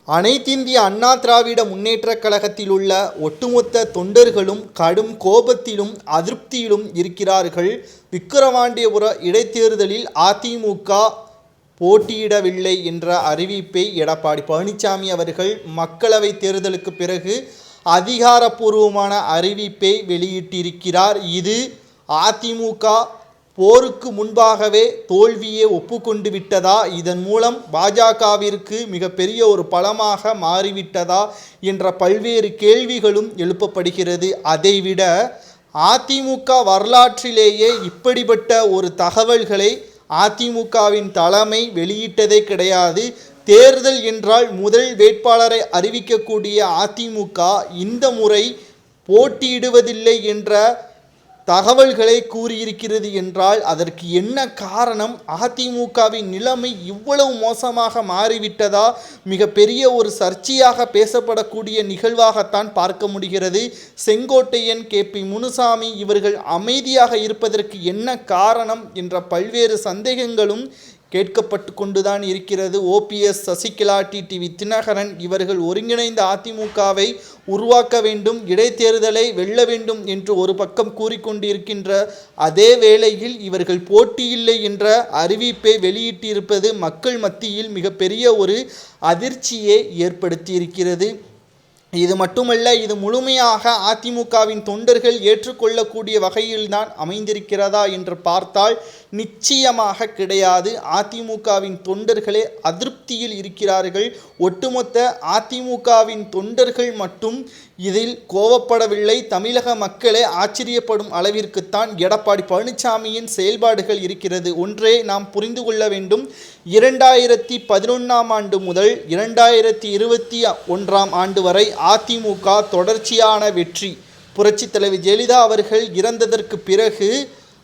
அனைத்திந்திய அண்ணா திராவிட முன்னேற்றக் கழகத்தில் உள்ள ஒட்டுமொத்த தொண்டர்களும் கடும் கோபத்திலும் அதிருப்தியிலும் இருக்கிறார்கள். விக்கிரவாண்டியபுர இடைத்தேர்தலில் அதிமுக போட்டியிடவில்லை என்ற அறிவிப்பை எடப்பாடி பழனிசாமி அவர்கள் மக்களவைத் தேர்தலுக்கு பிறகு அதிகாரப்பூர்வமான அறிவிப்பை வெளியிட்டிருக்கிறார். இது அதிமுக போருக்கு முன்பாகவே தோல்வியை ஒப்புக்கொண்டு விட்டதா, இதன் மூலம் பாஜகவிற்கு மிகப்பெரிய ஒரு பலமாக மாறிவிட்டதா என்ற பல்வேறு கேள்விகளும் எழுப்பப்படுகிறது. அதைவிட அதிமுக வரலாற்றிலேயே இப்படிப்பட்ட ஒரு தகவல்களை அதிமுகவின் தலைமை வெளியிட்டதே கிடையாது. தேர்தல் என்றால் முதல் வேட்பாளரை அறிவிக்கக்கூடிய அதிமுக இந்த முறை போட்டியிடுவதில்லை என்ற தகவல்களை கூறியிருக்கிறது என்றால் அதற்கு என்ன காரணம்? அதிமுகவின் நிலைமை இவ்வளவு மோசமாக மாறிவிட்டதா? மிகப்பெரிய ஒரு சர்ச்சையாக பேசப்படக்கூடிய நிகழ்வாகத்தான் பார்க்க முடிகிறது. செங்கோட்டையன், KP முனுசாமி இவர்கள் அமைதியாக இருப்பதற்கு என்ன காரணம் என்ற பல்வேறு சந்தேகங்களும் கேட்கப்பட்டு கொண்டுதான் இருக்கிறது. OPS, சசிகலா, டிடிவி தினகரன் இவர்கள் ஒருங்கிணைந்த அதிமுகவை உருவாக்க வேண்டும், இடைத்தேர்தலை வெல்ல வேண்டும் என்று ஒரு பக்கம் கூறிக்கொண்டிருக்கின்ற அதே வேளையில் இவர்கள் போட்டியில்லை என்ற அறிவிப்பை வெளியிட்டிருப்பது மக்கள் மத்தியில் மிகப்பெரிய ஒரு அதிர்ச்சியை ஏற்படுத்தியிருக்கிறது. இது மட்டுமல்ல, இது முழுமையாக அதிமுகவின் தொண்டர்கள் ஏற்றுக்கொள்ளக்கூடிய வகையில்தான் அமைந்திருக்கிறதா என்று பார்த்தால் நிச்சயமாக கிடையாது. அதிமுகவின் தொண்டர்களே அதிருப்தியில் இருக்கிறார்கள். ஒட்டுமொத்த அதிமுகவின் தொண்டர்கள் மட்டும் இதில் கோபப்படவில்லை. தமிழக மக்களே ஆச்சரியப்படும் அளவிற்குத்தான் எடப்பாடி பழனிசாமியின் செயல்பாடுகள் இருக்கிறது. ஒன்றே நாம் புரிந்து கொள்ள வேண்டும். 2011ஆம் ஆண்டு முதல் 2021ஆம் ஆண்டு வரை அதிமுக தொடர்ச்சியான வெற்றி. புரட்சித் தலைவி ஜெயலலிதா அவர்கள் இறந்ததற்கு பிறகு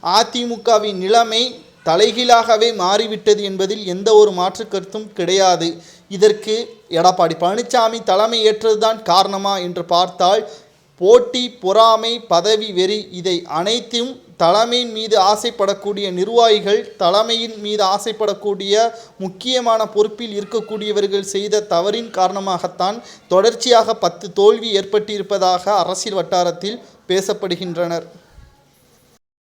அதிமுகவின் நிலைமை தலைகீழாகவே மாறிவிட்டது என்பதில் எந்த ஒரு மாற்று கருத்தும் கிடையாது. இதற்கு எடப்பாடி பழனிசாமி தலைமை ஏற்றதுதான் காரணமா என்று பார்த்தால் போட்டி, பொறாமை, பதவி வெறி இதை அனைத்தும் தலைமையின் மீது ஆசைப்படக்கூடிய நிர்வாகிகள், தலைமையின் மீது ஆசைப்படக்கூடிய முக்கியமான பொறுப்பில் இருக்கக்கூடியவர்கள் செய்த தவறின் காரணமாகத்தான் தொடர்ச்சியாக 10 தோல்வி ஏற்பட்டிருப்பதாக அரசியல் வட்டாரத்தில் பேசப்படுகின்றனர்.